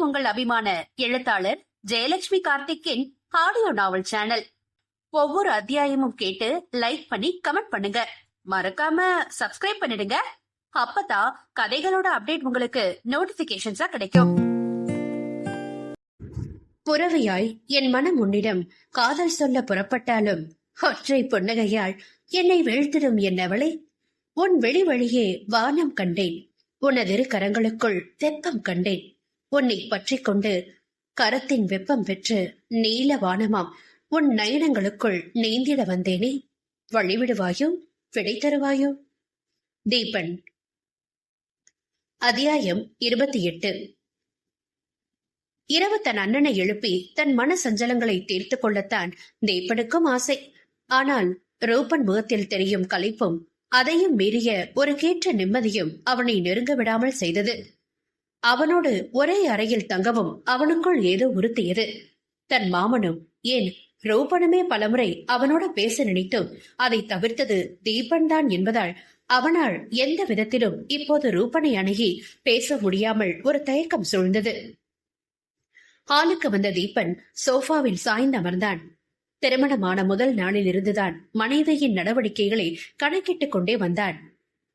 உங்கள் அபிமான எழுத்தாளர் ஜெயலட்சுமி கார்த்திக்கின் ஆடியோ நாவல் சேனல். ஒவ்வொரு அத்தியாயமும் கேட்டு லைக் பண்ணி கமெண்ட் பண்ணுங்க. மறக்காம சப்ஸ்கிரைப் பண்ணிடுங்க. அப்பதான் கதைகளோட அப்டேட் உங்களுக்கு நோட்டிபிகேஷன்ஸா கிடைக்கும். புறவியாய் என் மனம் உன்னிடம் காதல் சொல்ல புறப்பட்டாலும் ஒற்றை புன்னகையால் என்னை வீழ்த்திடும் என்னவளே. உன் வெளி வழியே வானம் கண்டேன், உனதிரு கரங்களுக்குள் வெப்பம் கண்டேன். உன்னை பற்றி கொண்டு கரத்தின் வெப்பம் பெற்று நீல வானமாம் உன் நயனங்களுக்குள் நீந்திட வந்தேனே. வழிவிடுவாயோ, விடை தருவாயோ? தீபன். அத்தியாயம் 28. இரவு தன் அண்ணனை எழுப்பி தன் மன சஞ்சலங்களை தீர்த்து கொள்ளத்தான் தீபனுக்கும் ஆசை. ஆனால் ரூபன் முகத்தில் தெரியும் களைப்பும் அதையும் மீறிய ஒரு கேற்ற நிம்மதியும் அவனை நெருங்க விடாமல் செய்தது. அவனோடு ஒரே அறையில் தங்கவும் அவனுக்குள் ஏதோ உறுத்தியது. தன் மாமனும் ஏன் ரூபனுமே பலமுறை அவனோட பேச நினைத்தும் அதை தவிர்த்தது தீபன் தான் என்பதால் அவனால் எந்த விதத்திலும் இப்போது ரூபனை அணுகி பேச முடியாமல் ஒரு தயக்கம் சூழ்ந்தது. ஹாலுக்கு வந்த தீபன் சோஃபாவில் சாய்ந்து அமர்ந்தான். திருமணமான முதல் நாளில் இருந்துதான் மனைவியின் நடவடிக்கைகளை கணக்கிட்டுக் கொண்டே வந்தான்.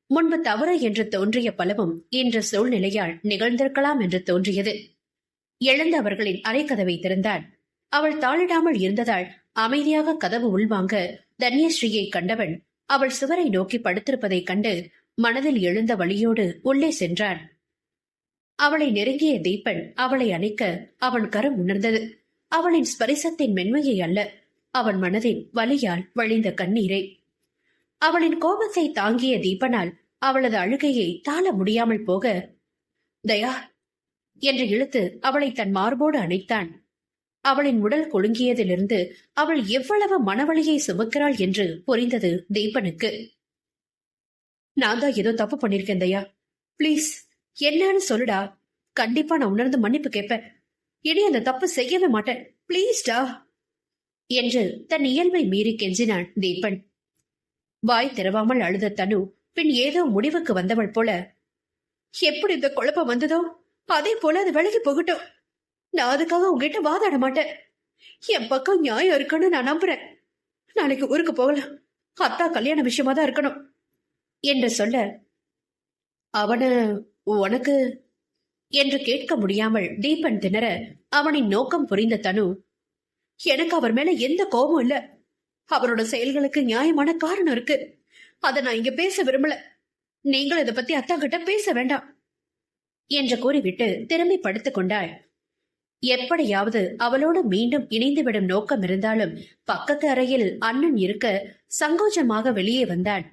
முன்பு தவறு என்று தோன்றிய பலவும் இன்று சூழ்நிலையால் நிகழ்ந்திருக்கலாம் என்று தோன்றியது. எழுந்த அவர்களின் அறைக்கதவை திறந்தான். அவள் தாளிடாமல் இருந்ததால் அமைதியாக கதவு உள்வாங்க தன்யஸ்ரீயை கண்டவன் அவள் சுவரை நோக்கி படுத்திருப்பதைக் கண்டு மனதில் எழுந்த வழியோடு உள்ளே சென்றான். அவளை நெருங்கிய தீபன் அவளை அணைக்க அவன் கரம் உணர்ந்தது. அவளின் ஸ்பரிசத்தின் மென்மையை அல்ல, அவன் மனதின் வலியால் வழிந்த கண்ணீரை. அவளின் கோபத்தை தாங்கிய தீபனால் அவளது அழுகையை தாள முடியாமல் போக, தயா என்று இழுத்து அவளை தன் மார்போடு அணைத்தான். அவளின் உடல் குலுங்கியதிலிருந்து அவள் எவ்வளவு மனவழியை சுமக்கிறாள் என்று புரிந்தது தீபனுக்கு. நான் தான் ஏதோ தப்பு பண்ணிருக்கேன் தயா, பிளீஸ் என்னன்னு சொல்லுடா. கண்டிப்பா நான் உணர்ந்து மன்னிப்பு கேட்பேன். இனி அந்த தப்பு செய்யவே மாட்டேன், பிளீஸ்டா என்று தன் இயல்பை மீறி கெஞ்சினான் தீபன். வாய் திறவாமல் அழுத தனு பின் ஏதோ முடிவுக்கு வந்தவள் போல, எப்படி இந்த குழப்பம் வந்ததோ அதே போல அது விலகி போகட்டும். நான் அதுக்காக உங்ககிட்ட வாதாட மாட்டேன். என் பக்கம் நியாயம் இருக்குன்னு நான் நம்புறேன். நாளைக்கு ஊருக்கு போகலாம், அத்தா கல்யாண விஷயமா தான் இருக்கணும் என்று சொல்ல, அவன உனக்கு என்று கேட்க முடியாமல் தீபன் திணற அவனின் நோக்கம் புரிந்த தனு, எனக்கு அவர் மேல எந்த கோபமும் இல்ல. அவரோட செயல்களுக்கு நியாயமான காரணம் இருக்கு. அத நான் இங்க பேச விரும்பல. நீங்கள் இதை பத்தி அத்தா கிட்ட பேச வேண்டாம் என்று கூறிவிட்டு திரும்பி படுத்துக் கொண்டாள். எப்படியாவது அவளோடு மீண்டும் இணைந்துவிடும் நோக்கம் இருந்தாலும் பக்கத்து அறையில் அண்ணன் இருக்க சங்கோஜமாக வெளியே வந்தான்.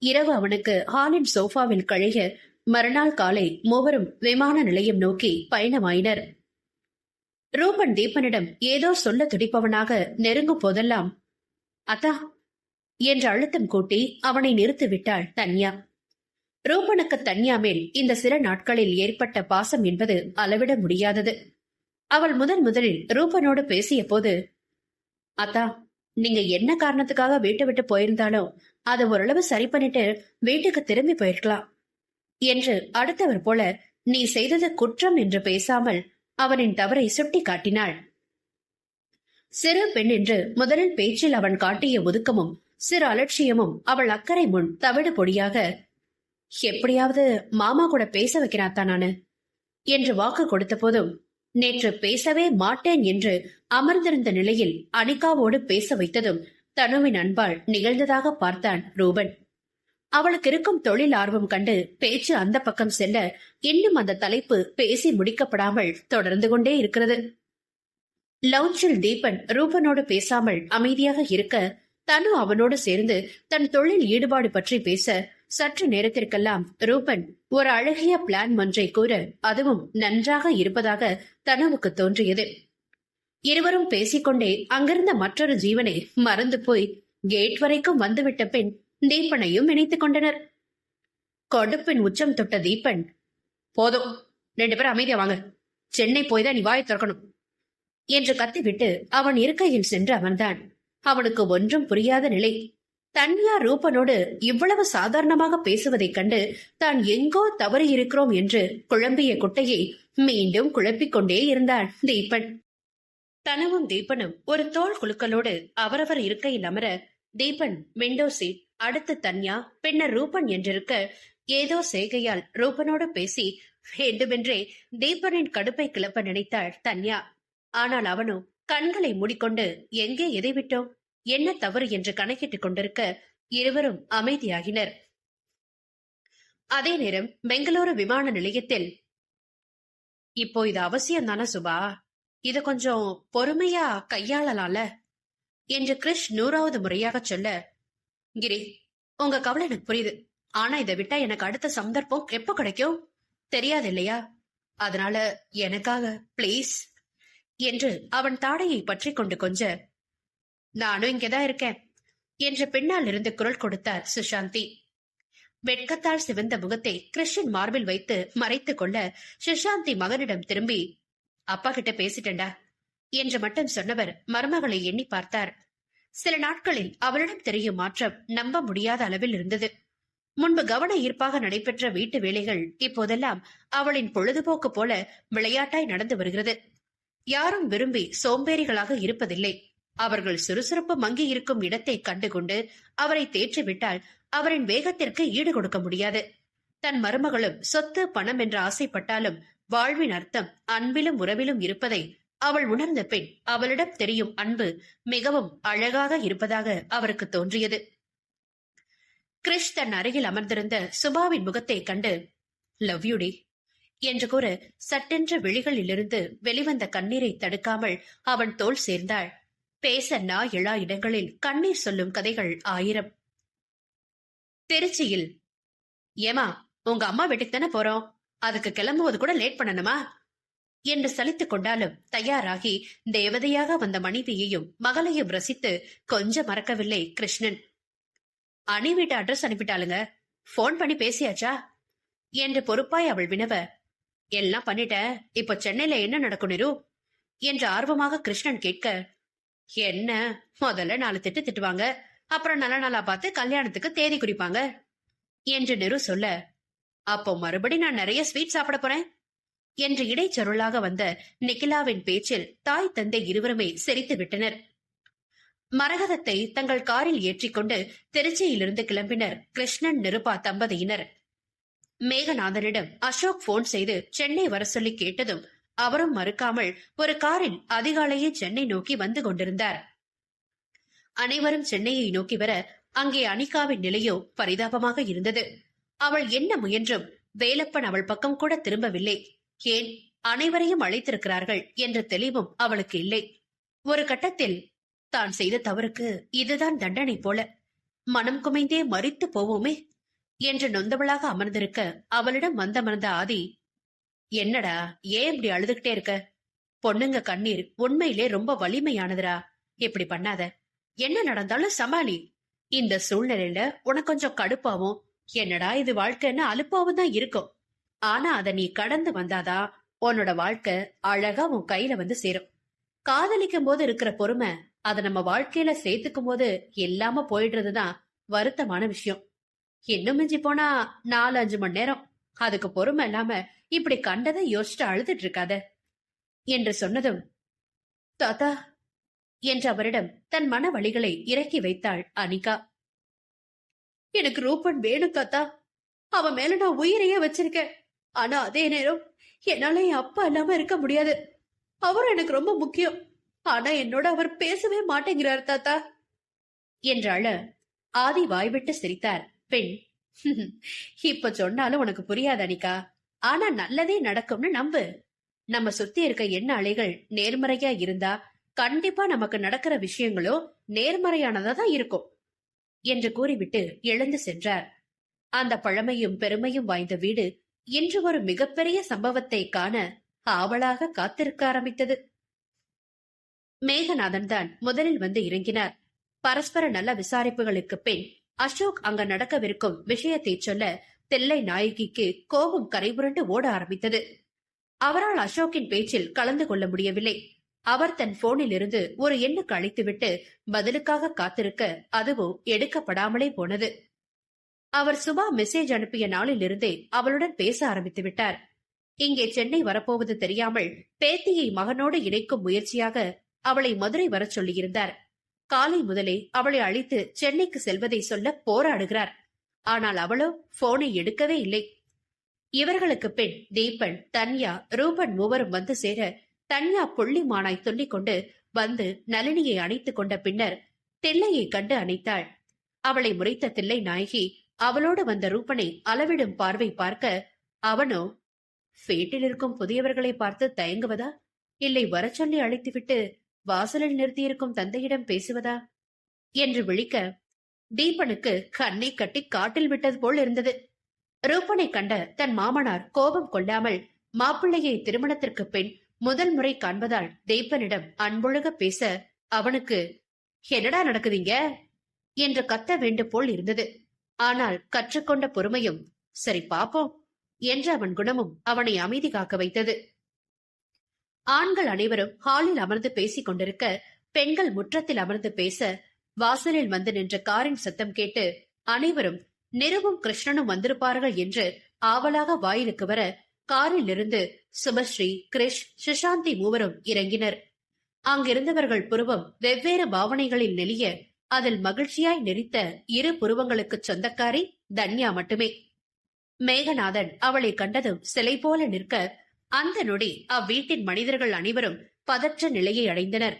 இரவு அவனுக்கு ஹாலின் சோஃபாவில் கழிய மறுநாள் காலை மூவரும் விமான நிலையம் நோக்கி பயணமாயினர். ரூபன் தீபனிடம் ஏதோ சொல்ல துடிப்பவனாக நெருங்கும் போதெல்லாம் அத்தா என்று அழுத்தம் கூட்டி அவனை நிறுத்திவிட்டாள் தன்யா. ரூபனுக்கு தன்யா மேல் இந்த சில நாட்களில் ஏற்பட்ட பாசம் என்பது அளவிட முடியாதது. அவள் முதலில் ரூபனோடு பேசிய போது, அத்தா நீங்க என்ன காரணத்துக்காக வீட்டை விட்டு போயிருந்தாலும் அதை ஓரளவு சரி பண்ணிட்டு வீட்டுக்கு திரும்பி போயிருக்கலாம் என்று அடுத்தவர் போல நீ செய்தது குற்றம் என்று பேசாமல் அவனின் தவறை சுட்டி காட்டினாள். சிறு பெண் என்று முதலில் பேச்சில் அவன் காட்டிய ஒதுக்கமும் சிறு அலட்சியமும் அவள் அக்கறை முன் தவிடு பொடியாக, எப்படியாவது மாமா கூட பேச வைக்கிறாத்தான் நானு என்று வாக்கு கொடுத்த போதும் நேற்று பேசவே மாட்டேன் என்று அமர்ந்திருந்த நிலையில் அனிகாவோடு பேச வைத்ததும் தனுவின் அன்பால் நிகழ்ந்ததாக பார்த்தான் ரூபன். அவளுக்கு இருக்கும் தொழில் ஆர்வம் கண்டு பேச்சு அந்த பக்கம் செல்ல இன்னும் அந்த தலைப்பு பேசி முடிக்கப்படாமல் தொடர்ந்து கொண்டே இருக்கிறது. லவுஞ்சில் தீபன் ரூபனோடு பேசாமல் அமைதியாக இருக்க தனு அவனோடு சேர்ந்து தன் தொழில் ஈடுபாடு பற்றி பேச சற்று நேரத்திற்கெல்லாம் ரூபன் ஒரு அழகிய பிளான் ஒன்றை கூற அதுவும் நன்றாக இருப்பதாக தனுவுக்கு தோன்றியது. இருவரும் பேசிக்கொண்டே அங்கிருந்த மற்றொரு ஜீவனை மறந்து போய் கேட் வரைக்கும் வந்துவிட்ட பின் தீபனையும் இணைத்துக் கொண்டனர். கொடுப்பின் உச்சம் தொட்ட தீபன், போதும் 2 பேரும் அமைதியா வாங்க, சென்னை போய் தான் நீ வாயை திறக்கணும் என்று கத்திவிட்டு அவன் இருக்கையில் சென்று அமர்ந்தான். அவனுக்கு ஒன்றும் புரியாத நிலை. தன்யா ரூபனோடு இவ்வளவு சாதாரணமாக பேசுவதைக் கண்டு தான் எங்கோ தவறி இருக்கிறோம் என்று குழம்பிய குட்டையை மீண்டும் குழப்பிக் கொண்டே இருந்தாள் தீபன். தனவும் தீபனும் ஒரு தோள் குலுக்கலோடு அவரவர் இருக்கையில் அமர, தீபன் விண்டோ சீட், அடுத்து தன்யா, பின்னர் ரூபன் என்றிருக்க, ஏதோ செய்கையால் ரூபனோடு பேசி வேண்டுமென்றே தீபனின் கடுப்பை கிளப்ப நினைத்தாள் தன்யா. ஆனால் அவனோ கண்களை மூடிக்கொண்டு எங்கே எதை விட்டோம், என்ன தவறு என்று கணக்கிட்டுக் கொண்டிருக்க இருவரும் அமைதியாகினர். அதே நேரம் பெங்களூரு விமான நிலையத்தில், இப்போ இது அவசியம் தானே சுபா, இத கொஞ்சம் பொறுமையா கையாளலாம்ல என்று கிரிஷ் 100வது முறையாக சொல்ல, கிரி, உங்க கவலை எனக்கு புரியுது. ஆனா இதை விட்டா எனக்கு அடுத்த சந்தர்ப்பம் எப்ப கிடைக்கும் தெரியாது இல்லையா? அதனால எனக்காக பிளீஸ் என்று அவன் தாடையை பற்றி கொண்டு கொஞ்ச, நானும் இங்கேதான் இருக்கேன் என்று பின்னால் இருந்து குரல் கொடுத்தார் சுஷாந்தி. வெட்கத்தால் சிவந்த முகத்தை கிறிஷின் மார்பில் வைத்து மறைத்துக் கொள்ள சுஷாந்தி மகனிடம் திரும்பி, அப்பா கிட்ட பேசிட்டேன்டா என்று மட்டும் சொன்னவர் மருமகளை எண்ணி பார்த்தார். சில நாட்களில் அவளிடம் தெரியும் மாற்றம் நம்ப முடியாத அளவில் இருந்தது. முன்பு கவன ஈர்ப்பாக நடைபெற்ற வீட்டு வேலைகள் இப்போதெல்லாம் அவளின் பொழுதுபோக்கு போல விளையாட்டாய் நடந்து வருகிறது. யாரும் விரும்பி சோம்பேறிகளாக இருப்பதில்லை. அவர்கள் சுறுசுறுப்பு மங்கி இருக்கும் இடத்தை கண்டுகொண்டு அவரை தேற்றிவிட்டால் அவரின் வேகத்திற்கு ஈடு கொடுக்க முடியாது. தன் மருமகளும் சொத்து பணம் என்று ஆசைப்பட்டாலும் வாழ்வின் அர்த்தம் அன்பிலும் உறவிலும் இருப்பதை அவள் உணர்ந்த பின் அவளிடம் தெரியும் அன்பு மிகவும் அழகாக இருப்பதாக அவருக்கு தோன்றியது. கிரிஷ் தன் அருகில் அமர்ந்திருந்த சுபாவின் முகத்தை கண்டு, லவ் யூ டி என்று கூற சட்டென்ற விழிகளிலிருந்து வெளிவந்த கண்ணீரை தடுக்காமல் அவன் தோள் சேர்ந்தாள். பேச எழா இடங்களில் கண்ணீர் சொல்லும் கதைகள் 1000. திருச்சியில், ஏமா உங்க அம்மா வீட்டுக்கு தானே போறோம், அதுக்கு கிளம்புவது கூட லேட் பண்ணணுமா என்று சலித்துக் கொண்டாலும் தயாராகி தேவதையாக வந்த மனைவியையும் மகளையும் ரசித்து கொஞ்சம் மறக்கவில்லை கிருஷ்ணன். அணி வீட்டு அட்ரஸ் அனுப்பிட்டாளுங்க, போன் பண்ணி பேசியாச்சா என்று பொறுப்பாய் அவள் வினவ, எல்லாம் பண்ணிட்ட, இப்ப சென்னையில என்ன நடக்கும் நிரு என்று ஆர்வமாக கிருஷ்ணன் கேட்க, என்ன முதல்ல 4 திட்டு திட்டுவாங்க, அப்புறம் நல்ல நாளா பார்த்து கல்யாணத்துக்கு தேதி குறிப்பாங்க என்று நிரு சொல்ல, அப்போ மறுபடி நான் நிறைய ஸ்வீட் சாப்பிட போறேன் என்று இடைச்சொருளாக வந்த நிகிலாவின் பேச்சில் தாய் தந்தை இருவருமே சிரித்து விட்டனர். மரகதத்தை தங்கள் காரில் ஏற்றிக்கொண்டு திருச்சியிலிருந்து கிளம்பினர் கிருஷ்ணன் நிருபா தம்பதியினர். மேகநாதனிடம் அசோக் போன் செய்து சென்னை வர சொல்லி கேட்டதும் அவரும் மறுக்காமல் ஒரு காரில் அதிகாலையே சென்னை நோக்கி வந்து கொண்டிருந்தார். அனைவரும் சென்னையை நோக்கி வர அங்கே அனிகாவின் நிலையோ பரிதாபமாக இருந்தது. அவள் என்ன முயன்றும் வேலப்பன் அவள் பக்கம் கூட திரும்பவில்லை. ஏன் அனைவரையும் அழைத்திருக்கிறார்கள் என்ற தெளிவும் அவளுக்கு இல்லை. ஒரு கட்டத்தில் தான் செய்த தவறுக்கு இதுதான் தண்டனை போல மனம் குமைந்தே மரித்து போவோமே என்று நொந்தவளாக அமர்ந்திருக்க அவளிடம் வந்தமர்ந்த ஆதி, என்னடா ஏன் இப்படி அழுதுகிட்டே இருக்க, பொண்ணுங்க கண்ணீர் உண்மையிலே ரொம்ப வலிமையானதுடா, இப்படி பண்ணாத, என்ன நடந்தாலும் சமாளி, இந்த சூழ்நிலையில உனக்கு கொஞ்சம் கடுப்பாவும் என்னடா இது வாழ்க்கைன்னு அலுப்பாவும் தான் இருக்கும், ஆனா அத நீ கடந்து வந்தாதான் உன்னோட வாழ்க்கை அழகா உன் கையில வந்து சேரும். காதலிக்கும் போது இருக்கிற பொறுமை அத நம்ம வாழ்க்கையில சேர்த்துக்கும் போது இல்லாம போயிடுறதுதான் வருத்தமான விஷயம். இன்னும் மிஞ்சி போனா 4-5 மணி நேரம், அதுக்கு பொறுமை இல்லாம இப்படி கண்டதை யோசிச்சு அழுதுட்டு இருக்காத என்று சொன்னதும், தாத்தா என்று அவரிடம் தன் மன வழிகளை இறக்கி வைத்தாள் அனிகா. எனக்கு ரூபன் வேணும் தாத்தா, அவன் மேல நான் உயிரையே வச்சிருக்கேன், ஆனா அதே நேரம் என்னால என் அப்பா இல்லாம இருக்க முடியாது, அவரும் எனக்கு ரொம்ப முக்கியம், ஆனா என்னோட அவர் பேசவே மாட்டேங்கிறார் தாத்தா என்றாள ஆதி வாய்விட்டு சிரித்தார். பெண், இப்ப சொன்னாலும் உனக்கு புரியாது அனிகா, ஆனா நல்லதே நடக்கும்னு நம்பு. நம்ம சுத்தி இருக்க எண்ண அலைகள் நேர்மறையா இருந்தா கண்டிப்பா நமக்கு நடக்கிற விஷயங்களோ நேர்மறையானதா தான் இருக்கும் என்று கூறிவிட்டு எழுந்து சென்றார். அந்த பழமையும் பெருமையும் வாய்ந்த வீடு இன்று ஒரு மிகப்பெரிய சம்பவத்தை காண ஆவலாக காத்திருக்க ஆரம்பித்தது. மேகநாதன் தான் முதலில் வந்து இறங்கினார். பரஸ்பர நல்ல விசாரிப்புகளுக்கு பின் அசோக் அங்க நடக்கவிருக்கும் விஷயத்தை சொல்ல தெல்லை நாயகிக்கு கோபம் கரைபுரண்டு ஓட ஆரம்பித்தது. அவரால் அசோக்கின் பேச்சில் கலந்து கொள்ள முடியவில்லை. அவர் தன் போனில் இருந்து ஒரு எண்ணுக்கு அழைத்துவிட்டு பதிலுக்காக காத்திருக்க அதுவோ எடுக்கப்படாமலே போனது. அவர் சுபா மெசேஜ் அனுப்பிய நாளிலிருந்தே அவளுடன் பேச ஆரம்பித்து விட்டார். இங்கே சென்னை வரப்போவது தெரியாமல் பேத்தியை மகனோடு இணைக்கும் முயற்சியாக அவளை மதுரை வரச் சொல்லியிருந்தார். காலை முதலே அவளை அழைத்து சென்னைக்கு செல்வதை சொல்ல போராடுகிறார். ஆனால் அவளோ போனை எடுக்கவே இல்லை. இவர்களுக்கு பின் தீபன், தன்யா, ரூபன் மூவரும் வந்து சேர தன்யா புள்ளிமானாய் துள்ளிக் கொண்டு வந்து நளினியை அணைத்துக் கொண்ட பின்னர் தில்லையை கண்டு அணைத்தாள். அவளை முறைத்த தில்லை நாயகி அவளோடு வந்த ரூபனை அளவிடும் பார்வை பார்க்க, அவனோ வீட்டில் இருக்கும் புதியவர்களை பார்த்து தயங்குவதா, இல்லை வர சொல்லி அழைத்துவிட்டு வாசலில் நிறுத்தியிருக்கும் தந்தையிடம் பேசுவதா என்று விழிக்க, தீபனுக்கு கண்ணை கட்டி காட்டில் விட்டது போல் இருந்தது. ரூபனை கண்ட தன் மாமனார் கோபம் கொள்ளாமல் மாப்பிள்ளையை திருமணத்திற்கு பின் முதல் முறை காண்பதால் தீபனிடம் அன்பொழுக பேச, அவனுக்கு என்னடா நடக்குதுங்க என்று கத்த வேண்டும் போல் இருந்தது. ஆனால் கற்றுக்கொண்ட பொறுமையும் சரி பாப்போம் என்ற அவன் குணமும் அவனை அமைதி காக்க வைத்தது. ஆண்கள் அனைவரும் ஹாலில் அமர்ந்து பேசிக் கொண்டிருக்க, பெண்கள் முற்றத்தில் அமர்ந்து பேச, வாசலில் வந்து நின்ற காரின் சத்தம் கேட்டு அனைவரும் நிருவும் கிருஷ்ணனும் வந்திருப்பார்கள் என்று ஆவலாக வாயிலுக்கு வர, காரில் இருந்து சுபஸ்ரீ, கிரிஷ், சுஷாந்தி மூவரும் இறங்கினர். அங்கிருந்தவர்கள் புருவம் வெவ்வேறு பாவனைகளில் நெளிய, அதில் மகிழ்ச்சியாய் நெறித்த இரு புருவங்களுக்கு சொந்தக்காரி தன்யா மட்டுமே. மேகநாதன் அவளை கண்டதும் சிலை போல நிற்க, அந்த நொடி அவ்வீட்டின் மனிதர்கள் அனைவரும் பதற்ற நிலையை அடைந்தனர்.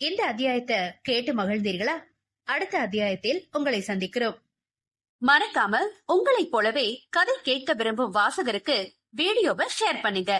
இந்த அத்தியாயத்தை கேட்டு மகிழ்ந்தீர்களா? அடுத்த அத்தியாயத்தில் உங்களை சந்திக்கிறோம். மறக்காம உங்களைப் போலவே கதை கேட்க விரும்பும் வாசகருக்கு வீடியோவை ஷேர் பண்ணுங்க.